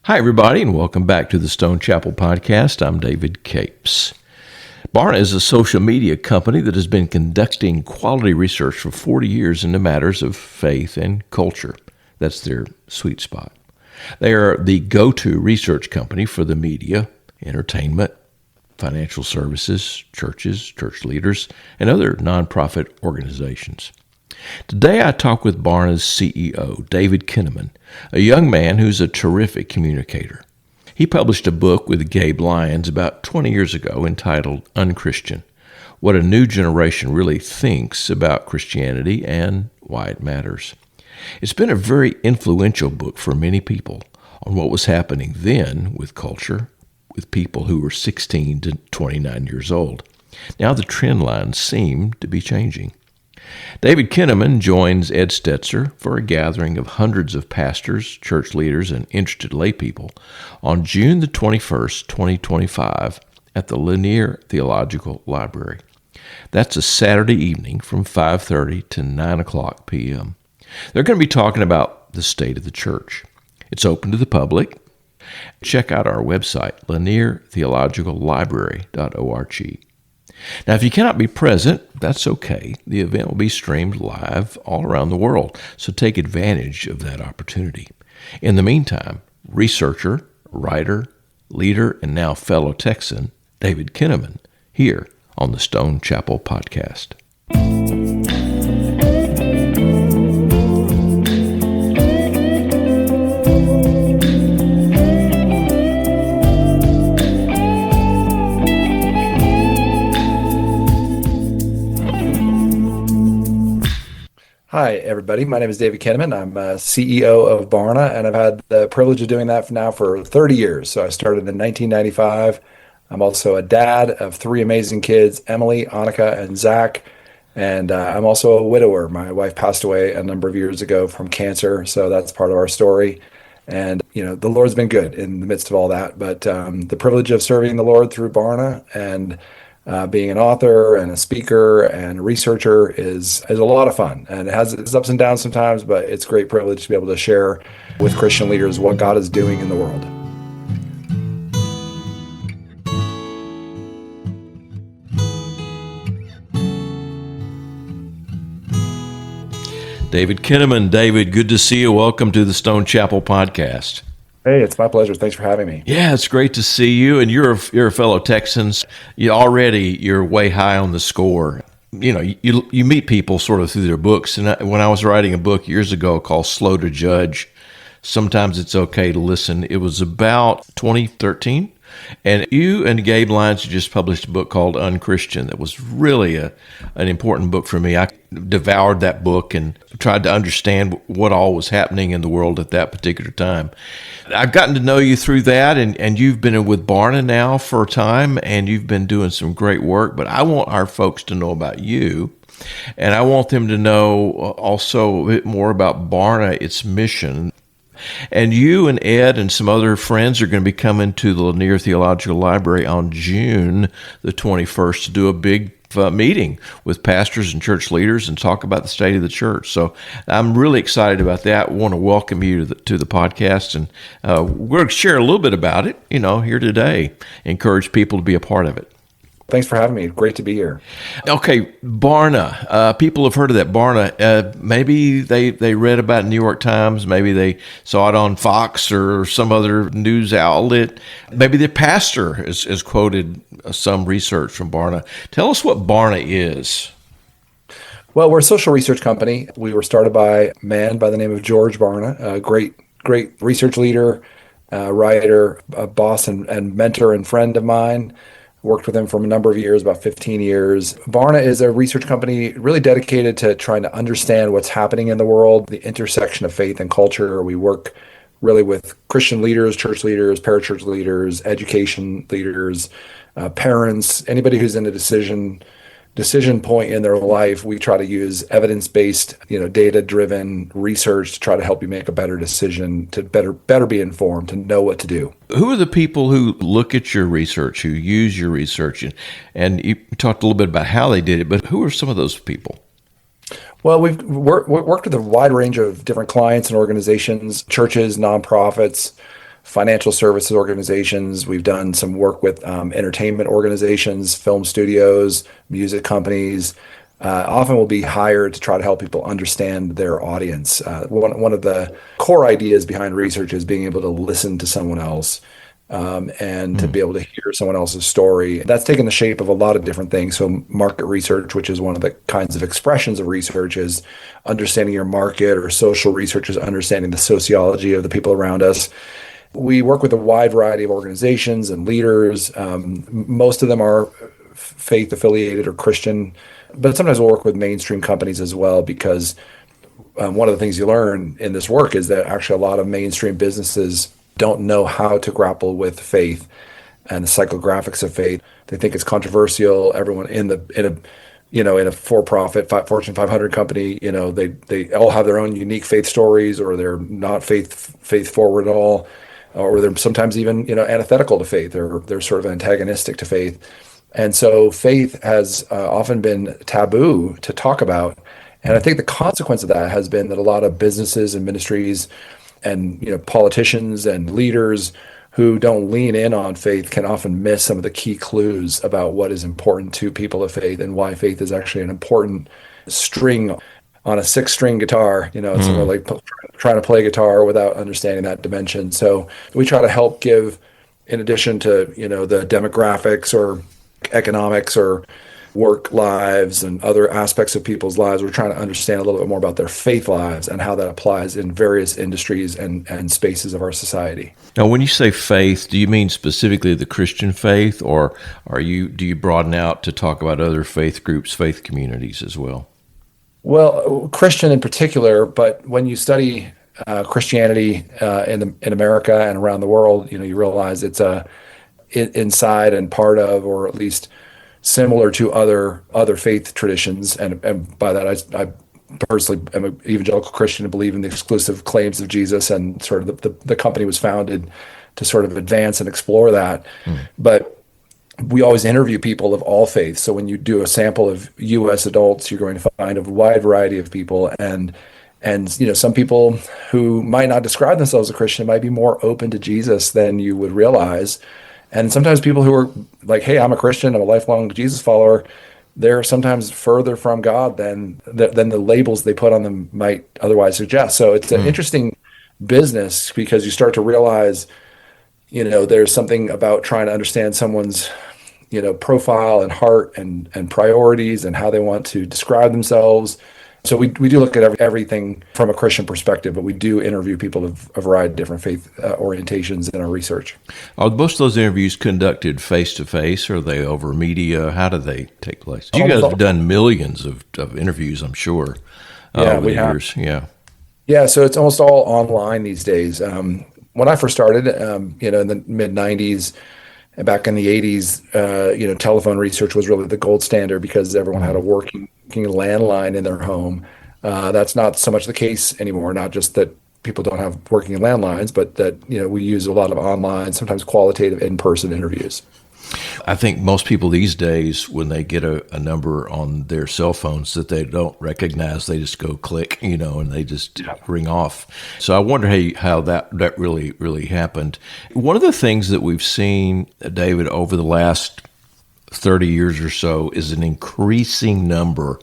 Hi, everybody, and welcome back to the Stone Chapel Podcast. I'm David Capes. Barna is a social media company that has been conducting quality research for 40 years into matters of faith and culture. That's their sweet spot. They are the go-to research company for the media, entertainment, financial services, churches, church leaders, and other nonprofit organizations. Today I talk with Barna's CEO, David Kinnaman, a young man who's a terrific communicator. He published a book with Gabe Lyons about 20 years ago entitled Unchristian: What a New Generation Really Thinks About Christianity and Why It Matters. It's been a very influential book for many people on what was happening then with culture, with people who were 16 to 29 years old. Now the trend lines seem to be changing. David Kinnaman joins Ed Stetzer for a gathering of hundreds of pastors, church leaders, and interested laypeople on June the 21st, 2025 at the Lanier Theological Library. That's a Saturday evening from 5:30 to 9 o'clock p.m. They're going to be talking about the state of the church. It's open to the public. Check out our website, laniertheologicallibrary.org. Now, if you cannot be present, that's okay. The event will be streamed live all around the world, so take advantage of that opportunity. In the meantime, researcher, writer, leader, and now fellow Texan, David Kinnaman, here on the Stone Chapel Podcast. Hi, everybody. My name is David Kinnaman. I'm CEO of Barna, and I've had the privilege of doing that for 30 years. So I started in 1995. I'm also a dad of three amazing kids, Emily, Annika, and Zach. And I'm also a widower. My wife passed away a number of years ago from cancer, so that's part of our story. And, the Lord's been good in the midst of all that. But the privilege of serving the Lord through Barna and being an author and a speaker and a researcher is a lot of fun, and it has its ups and downs sometimes, but it's a great privilege to be able to share with Christian leaders what God is doing in the world. David Kinnaman. David, good to see you. Welcome to the Stone Chapel Podcast. Hey, it's my pleasure. Thanks for having me. Yeah, it's great to see you. And you're a fellow Texan. You're way high on the score. You meet people sort of through their books. And when I was writing a book years ago called Slow to Judge, Sometimes It's Okay to Listen, it was about 2013. And you and Gabe Lyons just published a book called Unchristian that was really an important book for me. I devoured that book and tried to understand what all was happening in the world at that particular time. I've gotten to know you through that, and you've been with Barna now for a time, and you've been doing some great work. But I want our folks to know about you, and I want them to know also a bit more about Barna, its mission. And you and Ed and some other friends are going to be coming to the Lanier Theological Library on June the 21st to do a big meeting with pastors and church leaders and talk about the state of the church. So I'm really excited about that. I want to welcome you to the podcast, and we're going to share a little bit about it, here today. Encourage people to be a part of it. Thanks for having me. Great to be here. Okay, Barna. People have heard of that Barna. Maybe they read about it in the New York Times. Maybe they saw it on Fox or some other news outlet. Maybe the pastor has quoted some research from Barna. Tell us what Barna is. Well, we're a social research company. We were started by a man by the name of George Barna, a great research leader, writer, a boss and mentor and friend of mine. Worked with him for a number of years, about 15 years. Barna is a research company really dedicated to trying to understand what's happening in the world, the intersection of faith and culture. We work really with Christian leaders, church leaders, parachurch leaders, education leaders, parents, anybody who's in a decision point in their life. We try to use evidence-based, data-driven research to try to help you make a better decision, to better be informed, to know what to do. Who are the people who look at your research, who use your research? And you talked a little bit about how they did it, but who are some of those people? Well, we've worked with a wide range of different clients and organizations, churches, nonprofits, financial services organizations. We've done some work with entertainment organizations, film studios, music companies. Often we'll be hired to try to help people understand their audience. One of the core ideas behind research is being able to listen to someone else, and to be able to hear someone else's story. That's taken the shape of a lot of different things. So market research, which is one of the kinds of expressions of research, is understanding your market, or social research is understanding the sociology of the people around us. We work with a wide variety of organizations and leaders. Most of them are faith affiliated or Christian, but sometimes we'll work with mainstream companies as well, because one of the things you learn in this work is that actually a lot of mainstream businesses don't know how to grapple with faith and the psychographics of faith. They think it's controversial. Everyone in a for-profit Fortune 500 company, they all have their own unique faith stories, or they're not faith forward at all, or they're sometimes even antithetical to faith. They're sort of antagonistic to faith. And so faith has often been taboo to talk about. And I think the consequence of that has been that a lot of businesses and ministries and politicians and leaders who don't lean in on faith can often miss some of the key clues about what is important to people of faith, and why faith is actually an important string on a 6-string guitar. It's sort of like trying to play guitar without understanding that dimension. So we try to help give, in addition to the demographics or economics or work lives and other aspects of people's lives, we're trying to understand a little bit more about their faith lives and how that applies in various industries and spaces of our society. Now, when you say faith, do you mean specifically the Christian faith, or do you broaden out to talk about other faith groups, faith communities as well? Well, Christian in particular, but when you study Christianity in America and around the world, you realize it's inside and part of, or at least similar to other faith traditions, and by that I personally am an evangelical Christian and believe in the exclusive claims of Jesus, and sort of the company was founded to sort of advance and explore that. But we always interview people of all faiths. So when you do a sample of U.S. adults, you're going to find a wide variety of people, and some people who might not describe themselves as a Christian might be more open to Jesus than you would realize. And sometimes people who are like, hey, I'm a Christian, I'm a lifelong Jesus follower, they're sometimes further from God than the labels they put on them might otherwise suggest. So it's an interesting business, because you start to realize, there's something about trying to understand someone's, profile and heart and priorities and how they want to describe themselves. So we do look at everything from a Christian perspective, but we do interview people of a variety of different faith orientations in our research. Are most of those interviews conducted face-to-face, or are they over media? How do they take place? You guys have done millions of interviews, I'm sure, over the years. Yeah, so it's almost all online these days. When I first started, in the mid-'90s, and back in the '80s, telephone research was really the gold standard, because everyone had a working landline in their home. That's not so much the case anymore. Not just that people don't have working landlines, but that we use a lot of online, sometimes qualitative in-person interviews. I think most people these days, when they get a number on their cell phones that they don't recognize, they just go click, and they just ring off. So I wonder how that really happened. One of the things that we've seen, David, over the last 30 years or so is an increasing number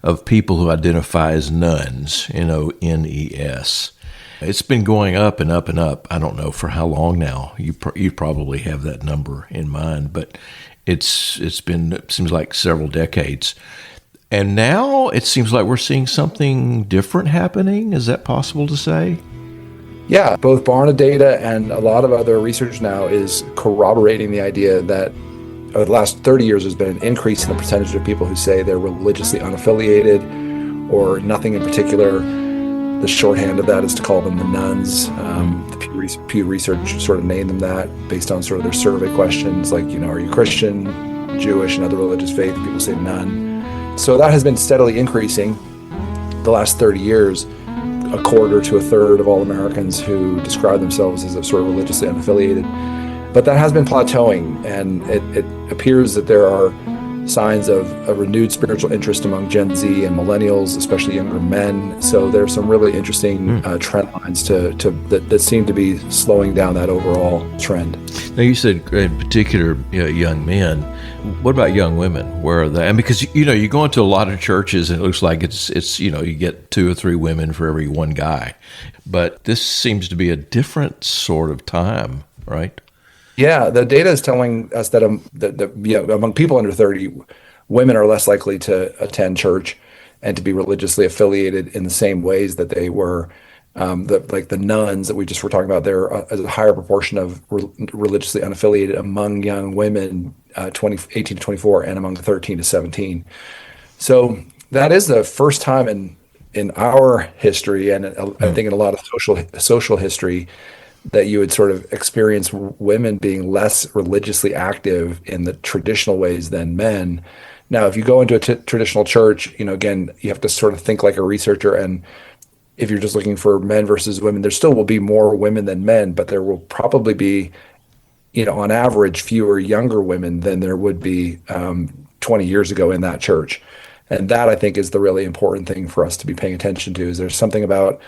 of people who identify as nuns, N-E-S. It's been going up and up and up. I don't know for how long now. You probably have that number in mind, but it seems like several decades. And now it seems like we're seeing something different happening. Is that possible to say? Yeah, both Barna data and a lot of other research now is corroborating the idea that over the last 30 years there's been an increase in the percentage of people who say they're religiously unaffiliated or nothing in particular. The shorthand of that is to call them the nuns. The Pew Research sort of named them that based on sort of their survey questions, like, are you Christian, Jewish, and other religious faith? And people say none. So that has been steadily increasing the last 30 years. A quarter to a third of all Americans who describe themselves as a sort of religiously unaffiliated. But that has been plateauing, and it appears that there are signs of a renewed spiritual interest among Gen Z and millennials, especially younger men. So there's some really interesting trend lines that seem to be slowing down that overall trend. Now, you said in particular, young men. What about young women? Where are they? And because you go into a lot of churches and it looks like it's you get 2 or 3 women for every one guy, but this seems to be a different sort of time, right? Yeah, the data is telling us that, among people under 30, women are less likely to attend church and to be religiously affiliated in the same ways that they were. Like the nuns that we just were talking about, there is a higher proportion of religiously unaffiliated among young women, 18 to 24, and among 13 to 17. So that is the first time in our history, and I think in a lot of social history, that you would sort of experience women being less religiously active in the traditional ways than men. Now, if you go into a traditional church, again, you have to sort of think like a researcher. And if you're just looking for men versus women, there still will be more women than men, but there will probably be, on average, fewer younger women than there would be 20 years ago in that church. And that, I think, is the really important thing for us to be paying attention to. Is there's something about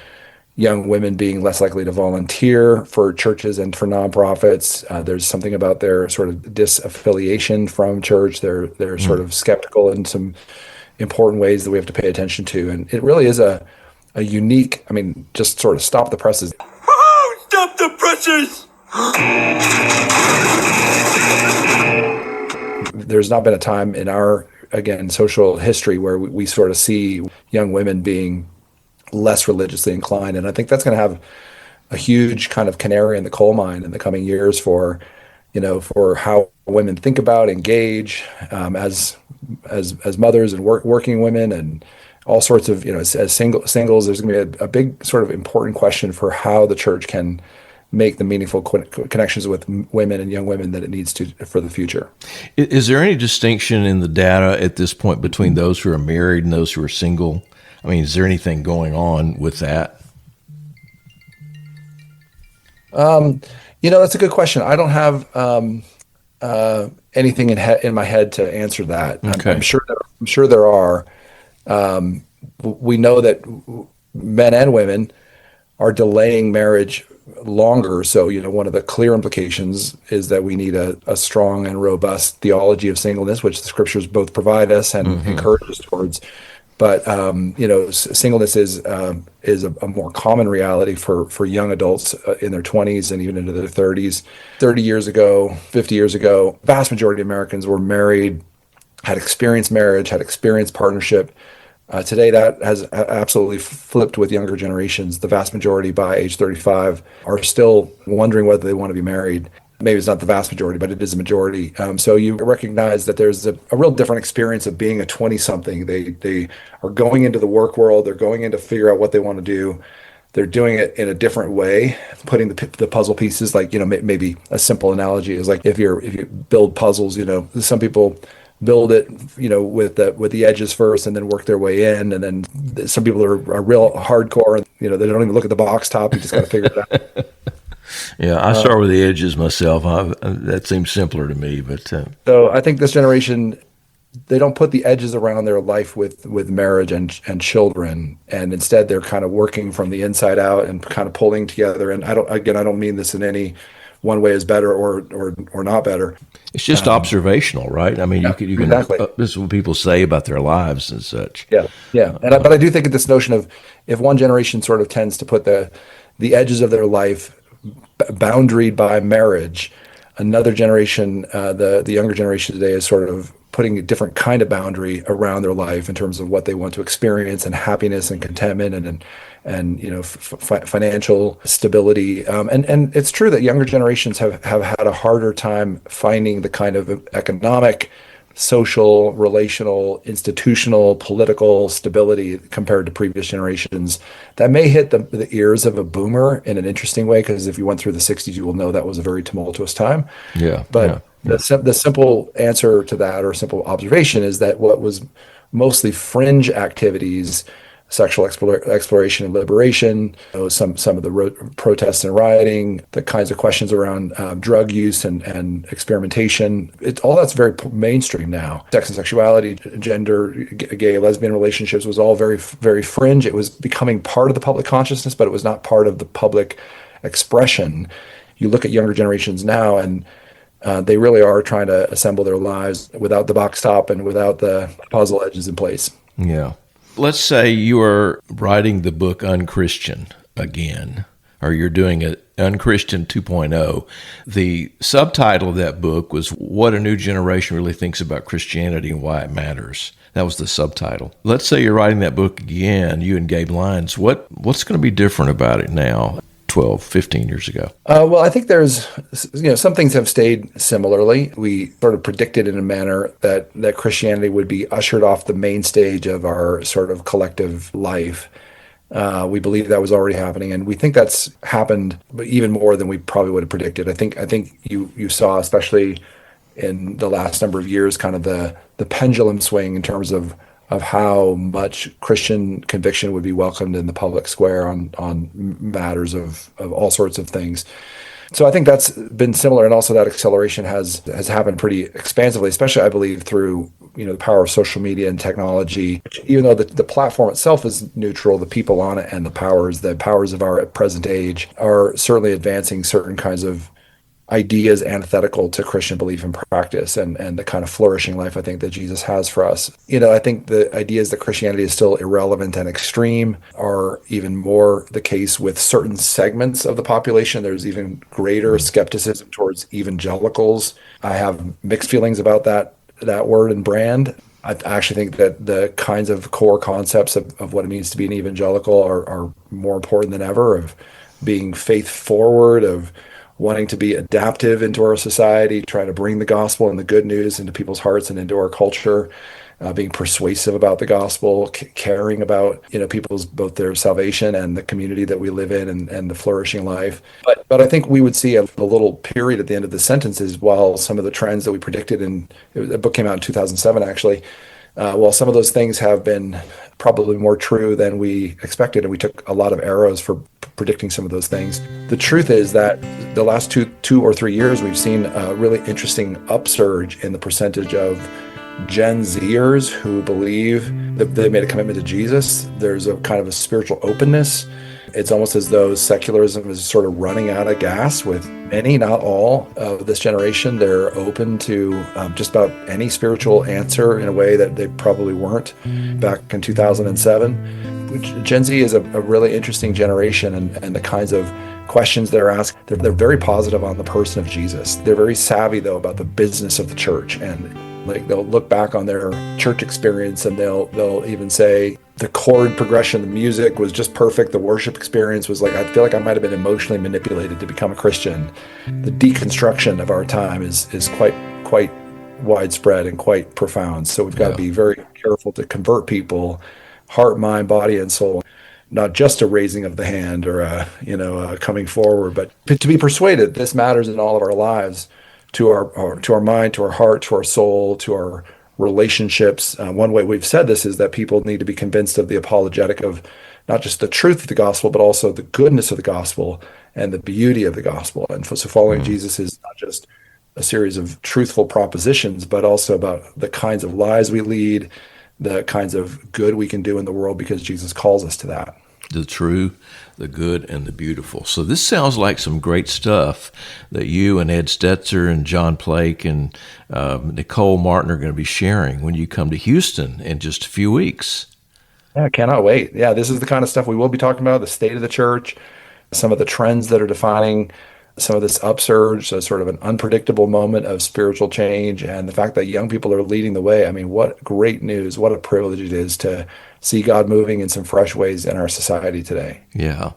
young women being less likely to volunteer for churches and for nonprofits. There's something about their sort of disaffiliation from church. They're sort of skeptical in some important ways that we have to pay attention to. And it really is a unique, just sort of stop the presses. Stop the presses! There's not been a time in our, again, social history where we sort of see young women being less religiously inclined. And I think that's going to have a huge kind of canary in the coal mine in the coming years for how women think about, engage as mothers and working women, and all sorts of, as singles. There's going to be a big sort of important question for how the church can make the meaningful connections with women and young women that it needs to for the future. Is there any distinction in the data at this point between those who are married and those who are single? Is there anything going on with that? That's a good question. I don't have anything in my head to answer that. Okay. I'm sure there are. We know that men and women are delaying marriage longer. So, one of the clear implications is that we need a strong and robust theology of singleness, which the scriptures both provide us and encourage us towards. But singleness is a more common reality for young adults in their 20s and even into their 30s. 30 years ago, 50 years ago, vast majority of Americans were married, had experienced marriage, had experienced partnership. Today, that has absolutely flipped with younger generations. The vast majority by age 35 are still wondering whether they want to be married. Maybe it's not the vast majority, but it is a majority. So you recognize that there's a real different experience of being a 20-something. They are going into the work world. They're going in to figure out what they want to do. They're doing it in a different way, putting the puzzle pieces. Like, maybe a simple analogy is like if you build puzzles, some people build it, with the edges first and then work their way in. And then some people are real hardcore. They don't even look at the box top. You just got to figure it out. Yeah, I start with the edges myself. That seems simpler to me. But so I think this generation, they don't put the edges around their life with marriage and children, and instead they're kind of working from the inside out and kind of pulling together. And I don't mean this in any one way is better or not better. It's just observational, right? You can exactly. This is what people say about their lives and such. Yeah. But I do think this notion of if one generation sort of tends to put the edges of their life boundaried by marriage, another generation, the younger generation today, is sort of putting a different kind of boundary around their life in terms of what they want to experience and happiness and contentment and financial stability. And it's true that younger generations have had a harder time finding the kind of economic, social, relational, institutional, political stability compared to previous generations. That may hit the ears of a boomer in an interesting way, because if you went through the 60s, you will know that was a very tumultuous time. Yeah. But the simple answer to that, or simple observation, is that what was mostly fringe activities sexual exploration and liberation, some of the protests and rioting, the kinds of questions around drug use and experimentation. All that's very mainstream now. Sex and sexuality, gender, gay, lesbian relationships was all very, very fringe. It was becoming part of the public consciousness, but it was not part of the public expression. You look at younger generations now, and they really are trying to assemble their lives without the box top and without the puzzle edges in place. Yeah. Let's say you are writing the book Unchristian again, or you're doing it Unchristian 2.0. The subtitle of that book was What a New Generation Really Thinks About Christianity and Why It Matters. That was the subtitle. Let's say you're writing that book again, you and Gabe Lyons. What's going to be different about it now, 12, 15 years ago? Well, I think there's, some things have stayed similarly. We sort of predicted in a manner that Christianity would be ushered off the main stage of our sort of collective life. We believe that was already happening, and we think that's happened even more than we probably would have predicted. I think you saw, especially in the last number of years, kind of the pendulum swing in terms of how much Christian conviction would be welcomed in the public square on matters of all sorts of things. So I think that's been similar, and also that acceleration has happened pretty expansively, especially I believe through the power of social media and technology. Even though the platform itself is neutral, the people on it and the powers of our present age are certainly advancing certain kinds of ideas antithetical to Christian belief and practice and the kind of flourishing life I think that Jesus has for us. I think the ideas that Christianity is still irrelevant and extreme are even more the case with certain segments of the population. There's even greater skepticism towards evangelicals. I have mixed feelings about that word and brand. I actually think that the kinds of core concepts of what it means to be an evangelical are more important than ever, of being faith forward, of wanting to be adaptive into our society, trying to bring the gospel and the good news into people's hearts and into our culture, being persuasive about the gospel, caring about people's both their salvation and the community that we live in and the flourishing life. But I think we would see a little period at the end of the sentences while some of the trends that we predicted, and the book came out in 2007 actually, while some of those things have been probably more true than we expected, and we took a lot of arrows for predicting some of those things. The truth is that the last two or 3 years, we've seen a really interesting upsurge in the percentage of Gen Zers who believe that they made a commitment to Jesus. There's a kind of a spiritual openness. It's almost as though secularism is sort of running out of gas with many, not all, of this generation. They're open to just about any spiritual answer in a way that they probably weren't back in 2007. Gen Z is a really interesting generation, and the kinds of questions they're asked, they're very positive on the person of Jesus. They're very savvy, though, about the business of the church, and they'll look back on their church experience and they'll even say the chord progression, the music was just perfect. The worship experience was I feel like I might have been emotionally manipulated to become a Christian. The deconstruction of our time is quite widespread and quite profound. So we've got to be very careful to convert people, heart, mind, body, and soul. Not just a raising of the hand or a coming forward, but to be persuaded this matters in all of our lives. To our mind, to our heart, to our soul, to our relationships. One way we've said this is that people need to be convinced of the apologetic of not just the truth of the gospel, but also the goodness of the gospel and the beauty of the gospel. And so following Jesus is not just a series of truthful propositions, but also about the kinds of lives we lead, the kinds of good we can do in the world because Jesus calls us to that. The true, the good, and the beautiful. So this sounds like some great stuff that you and Ed Stetzer and John Plake and Nicole Martin are going to be sharing when you come to Houston in just a few weeks. Yeah, I cannot wait. Yeah, this is the kind of stuff we will be talking about, the state of the church, some of the trends that are defining some of this upsurge, so sort of an unpredictable moment of spiritual change, and the fact that young people are leading the way. I mean, what great news, what a privilege it is to see God moving in some fresh ways in our society today. Yeah.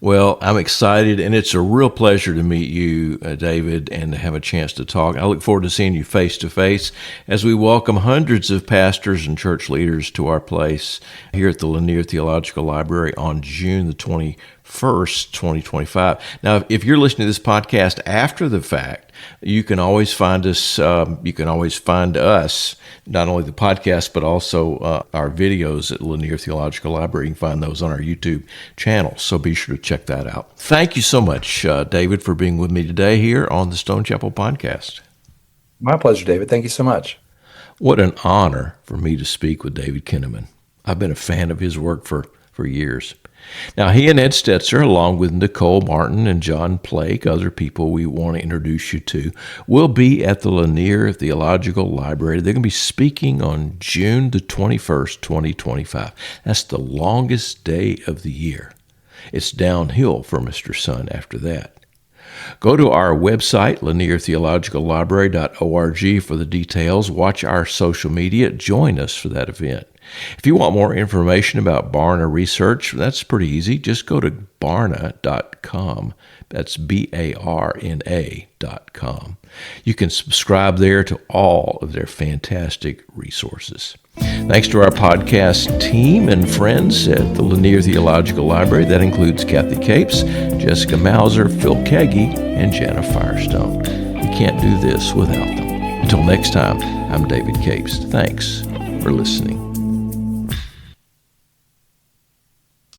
Well, I'm excited, and it's a real pleasure to meet you, David, and to have a chance to talk. I look forward to seeing you face to face as we welcome hundreds of pastors and church leaders to our place here at the Lanier Theological Library on June the 21st, 2025. Now, if you're listening to this podcast after the fact, you can always find us. You can always find us, not only the podcast, but also our videos at Lanier Theological Library. You can find those on our YouTube channel, so be sure to check that out. Thank you so much, David, for being with me today here on the Stone Chapel Podcast. My pleasure, David. Thank you so much. What an honor for me to speak with David Kinnaman. I've been a fan of his work for years. Now, he and Ed Stetzer, along with Nicole Martin and John Blake, other people we want to introduce you to, will be at the Lanier Theological Library. They're going to be speaking on June the 21st, 2025. That's the longest day of the year. It's downhill for Mr. Sun after that. Go to our website, laniertheologicallibrary.org, for the details. Watch our social media. Join us for that event. If you want more information about Barna Research, that's pretty easy. Just go to barna.com. That's BARNA.com. You can subscribe there to all of their fantastic resources. Thanks to our podcast team and friends at the Lanier Theological Library. That includes Kathy Capes, Jessica Mauser, Phil Keggy, and Jana Firestone. We can't do this without them. Until next time, I'm David Capes. Thanks for listening.